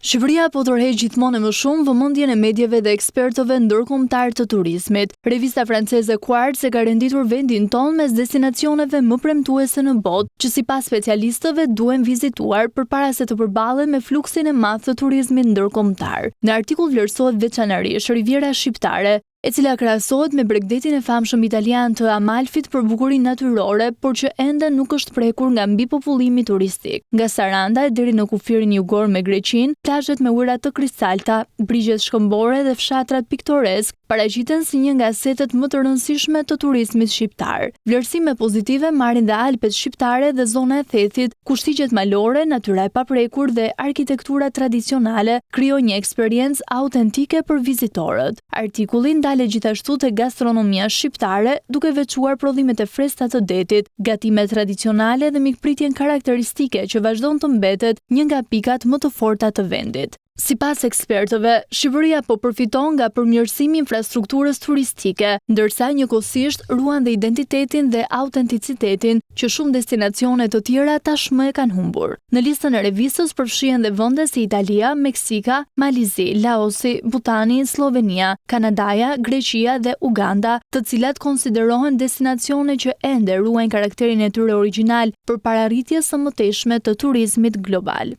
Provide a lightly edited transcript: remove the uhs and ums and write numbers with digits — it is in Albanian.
Shqipëria po tërheq gjithmonë më shumë vëmendjen e mediave dhe ekspertëve ndërkombëtar të turizmit. Revista franceze Quartz e ka renditur vendin tonë mes destinacioneve më premtuese në botë, që sipas specialistëve duhen vizituar përpara se të përballen me fluksin e madh të turizmit ndërkombëtar. Në artikull vlerësohet veçanërisht Riviera shqiptare, e cila krahasohet me bregdetin e famshëm italian të Amalfit për bukurinë natyrore, por që ende nuk është prekur nga mbipopullimi turistik. Nga Saranda deri në kufirin jugor me Greqinë, plazhet me ujëra të kristalta, brigjet shkëmbore dhe fshatrat piktoresk paraqiten si një nga setet më të rëndësishme të turizmit shqiptar. Vlerësime pozitive marrin dhe Alpet shqiptare dhe zona e Thethit, ku shtigjet malore, natyra e paprekur dhe arkitektura tradicionale krijojnë një eksperiencë autentike për vizitorët. Artikulli ndale gjithashtu te gastronomia shqiptare, duke veçuar prodhimet e freskëta të detit, gatimet tradicionale dhe mikpritjen karakteristike që vazhdon të mbetet një nga pikat më të forta të vendit. Sipas ekspertëve, Shqipëria po përfiton nga përmirësimi i infrastrukturës turistike, ndërsa njëkohësisht ruan dhe identitetin dhe autenticitetin që shumë destinacione të tjera tashmë e kanë humbur. Në listën e revistës përfshihen dhe vende si Italia, Meksika, Malizi, Laosi, Butani, Slovenia, Kanadaja, Greqia dhe Uganda, të cilat konsiderohen destinacione që ende ruajnë karakterin e tyre origjinal për pararritjes së mëtejshme të turizmit global.